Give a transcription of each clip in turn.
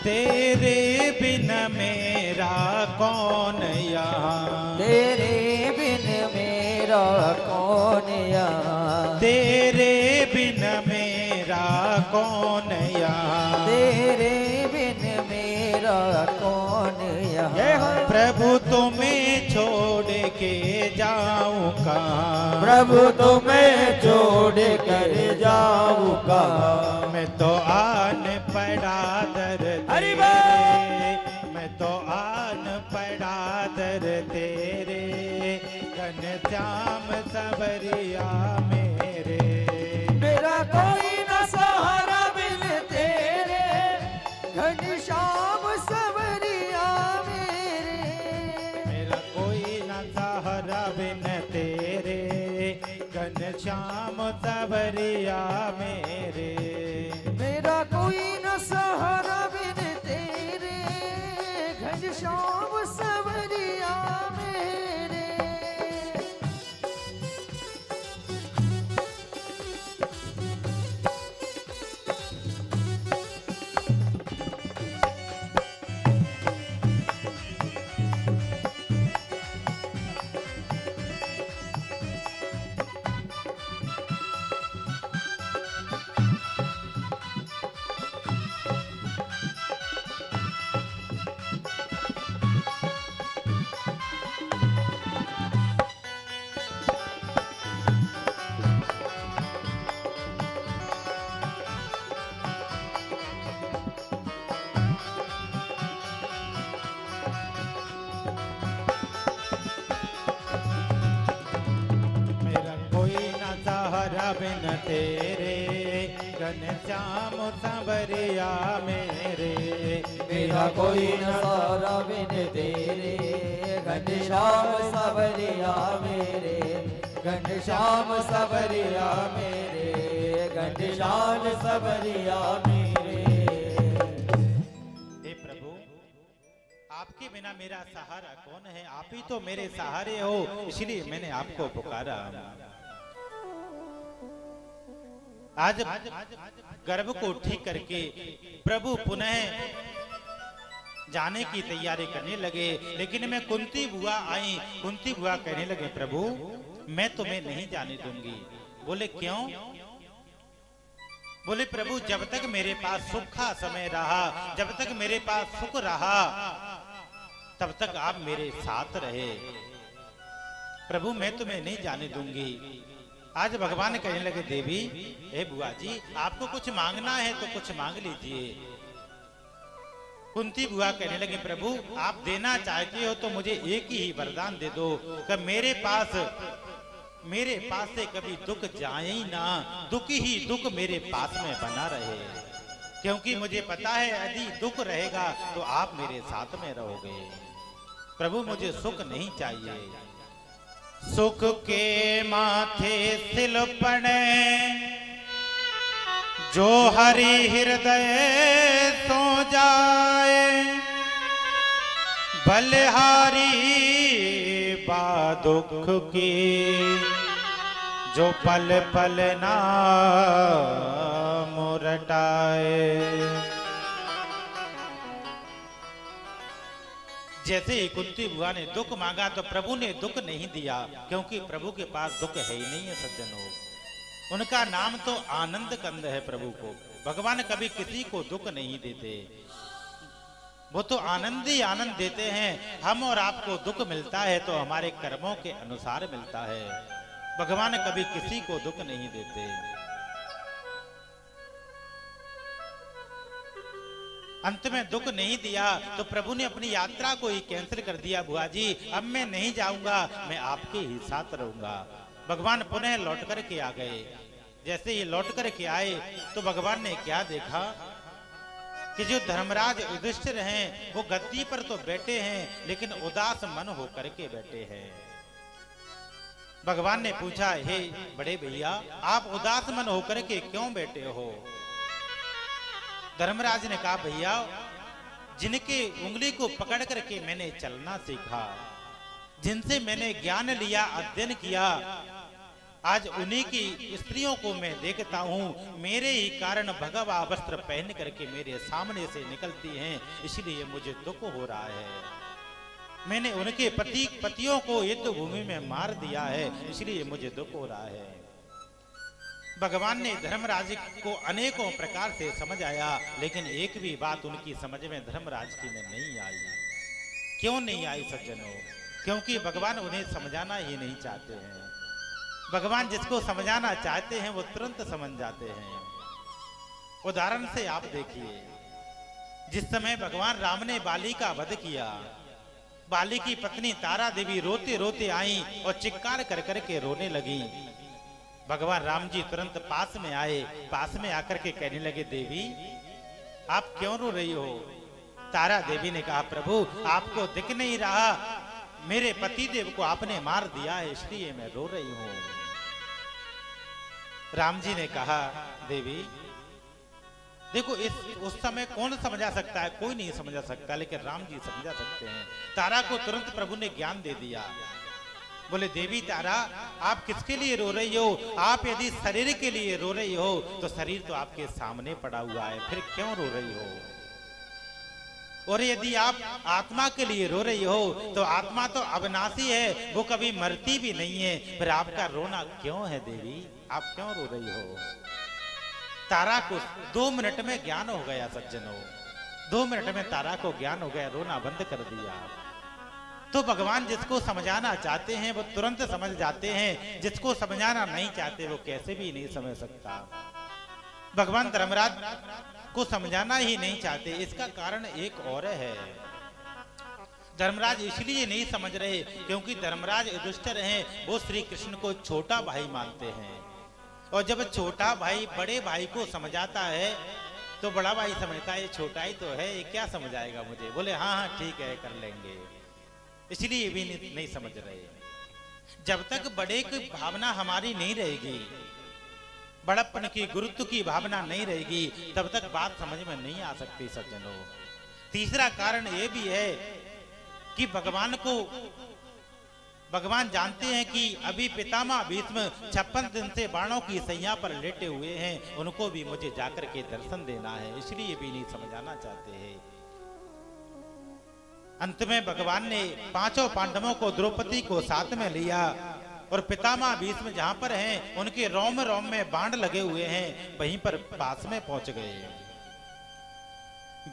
तेरे बिन मेरा कौन यहाँ, तेरे बिन मेरा कौन यहाँ, तेरे बिन मेरा कौन यहाँ, तेरे बिन मेरा कौन यहाँ। प्रभु तुम्हें छोड़ के जाऊं कहाँ, प्रभु तुम्हें छोड़ कर जाऊं कहाँ। मैं तो आन पड़ा दर हरि तेरे, मैं तो आन पड़ा दर तेरे, घनश्याम सवरिया मेरे। मेरा कोई न सहारा बिन तेरे, घनश्याम सवरिया मेरे। मेरा कोई न सहारा बिन तेरे, घनश्याम सवरिया मेरे। मेरा कोई न सहारा बिन तेरे, घनश्याम सवरिया मेरे। मेरा कोई न सहारा बिन तेरे, घनश्याम सवरिया मेरे। मेरा कोई न सहारा बिन तेरे, घनश्याम सवरिया मेरे। घनश्याम सवरिया मेरे, घनश्याम सवरिया मेरे। हे प्रभु, आपके बिना मेरा सहारा कौन है? आप ही तो मेरे सहारे हो, इसलिए मैंने आपको पुकारा। आज गर्भ को ठीक करके प्रभु पुनः जाने की तैयारी करने लगे, लेकिन मैं कुंती बुआ आई। कुंती बुआ कहने लगे, प्रभु मैं तुम्हें नहीं जाने दूंगी। बोले क्यों? बोले प्रभु जब तक मेरे पास सुख का समय रहा, जब तक मेरे पास सुख रहा, तब तक आप मेरे साथ रहे। प्रभु मैं तुम्हें नहीं जाने दूंगी। आज भगवान कहने लगे, देवी हे बुआ जी, आपको कुछ मांगना है तो कुछ मांग लीजिए। कुंती बुआ कहने लगे, प्रभु आप देना चाहते हो तो मुझे एक ही वरदान दे दो कि मेरे पास से कभी दुख जाए ही ना, दुख ही दुख मेरे पास में बना रहे। क्योंकि मुझे पता है यदि दुख रहेगा तो आप मेरे साथ में रहोगे। प्रभु मुझे सुख नहीं चाहिए। सुख के माथे सिल पड़े, जो हरि हृदय सो जाए, बलिहारी बा दुख की, जो पल पल ना मुरटाए। जैसे ही कुंती बुआ ने दुख मांगा तो प्रभु ने दुख नहीं दिया, क्योंकि प्रभु के पास दुख है ही नहीं है सज्जनों। उनका नाम तो आनंद कंद है। प्रभु को भगवान कभी किसी को दुख नहीं देते, वो तो आनंद ही आनंद देते हैं। हम और आपको दुख मिलता है तो हमारे कर्मों के अनुसार मिलता है। भगवान कभी किसी को दुख नहीं देते। अंत में दुख नहीं दिया तो प्रभु ने अपनी यात्रा को ही कैंसिल कर दिया। बुआ जी अब मैं नहीं जाऊंगा, मैं आपके ही साथ रहूंगा। भगवान पुनः लौट कर के आ गए। जैसे ही लौट कर के आए तो भगवान ने क्या देखा कि जो धर्मराज युधिष्ठिर हैं वो गद्दी पर तो बैठे हैं लेकिन उदास मन होकर के बैठे हैं। भगवान ने पूछा, हे बड़े भैया आप उदास मन होकर के क्यों बैठे हो? धर्मराज ने कहा, भैया जिनके उंगली को पकड़ करके मैंने चलना सीखा, जिनसे मैंने ज्ञान लिया, अध्ययन किया, आज उन्हीं की स्त्रियों को मैं देखता हूँ, मेरे ही कारण भगवा वस्त्र पहन करके मेरे सामने से निकलती हैं, इसलिए मुझे दुख हो रहा है। मैंने उनके पतियों को युद्ध भूमि में मार दिया है, इसलिए मुझे दुख हो रहा है। भगवान ने धर्मराज को अनेकों प्रकार से समझाया, लेकिन एक भी बात उनकी समझ में धर्मराज की में नहीं आई। क्यों नहीं आई सज्जनों? क्योंकि भगवान उन्हें समझाना ही नहीं चाहते हैं। भगवान जिसको समझाना चाहते हैं वो तुरंत समझ जाते हैं। उदाहरण से आप देखिए, जिस समय भगवान राम ने बाली का वध किया, बाली की पत्नी तारा देवी रोते रोते आई और चिक्कार कर करके रोने लगी। भगवान राम जी तुरंत पास में आए, पास में आकर के कहने लगे, देवी आप क्यों रो रही हो? तारा देवी ने कहा, प्रभु आपको दिख नहीं रहा, मेरे पति देव को आपने मार दिया है, इसलिए मैं रो रही हूं। राम जी ने कहा, देवी देखो उस समय कौन समझा सकता है? कोई नहीं समझा सकता, लेकिन राम जी समझा सकते हैं। तारा को तुरंत प्रभु ने ज्ञान दे दिया। बोले, देवी तारा आप किसके लिए रो रही हो? आप यदि शरीर के लिए रो रही हो तो शरीर तो आपके सामने पड़ा हुआ है, फिर क्यों रो रही हो? और यदि आप आत्मा के लिए रो रही हो तो आत्मा तो अविनाशी है, वो कभी मरती भी नहीं है, फिर आपका रोना क्यों है देवी? आप क्यों रो रही हो? तारा को 2 मिनट में ज्ञान हो गया सज्जनों, 2 मिनट में तारा को ज्ञान हो गया, रोना बंद कर दिया। तो भगवान जिसको समझाना चाहते हैं वो तुरंत समझ जाते हैं, जिसको समझाना नहीं चाहते वो कैसे भी नहीं समझ सकता। भगवान धर्मराज को समझाना ही नहीं चाहते, इसका कारण एक और है। धर्मराज इसलिए नहीं समझ रहे क्योंकि धर्मराज युधिष्ठिर हैं, वो श्री कृष्ण को छोटा भाई मानते हैं, और जब छोटा भाई बड़े भाई को समझाता है तो बड़ा भाई समझता है ये छोटा ही तो है, ये क्या समझाएगा मुझे। बोले हाँ हाँ ठीक है कर लेंगे, इसलिए भी नहीं समझ रहे। जब तक बड़े की भावना हमारी नहीं रहेगी, बड़प्पन की गुरुत्व की भावना नहीं रहेगी, तब तक बात समझ में नहीं आ सकती सज्जनों। तीसरा कारण ये भी है कि भगवान जानते हैं कि अभी पितामह भीष्म 56 दिन से बाणों की सैया पर लेटे हुए हैं, उनको भी मुझे जाकर के दर्शन देना है, इसलिए भी नहीं समझाना चाहते हैं। अंत में भगवान ने 5 पांडवों को, द्रौपदी को साथ में लिया, और पितामह भीष्म जहां पर हैं उनके रोम रोम में बाण लगे हुए हैं, वहीं पर पास में पहुंच गए।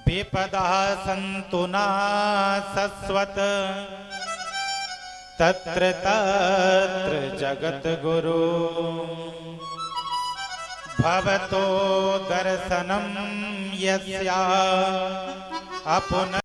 बेपदा संतुना सस्वत तत्र तत्र जगत गुरु भवतो दर्शनम यस्या अपुन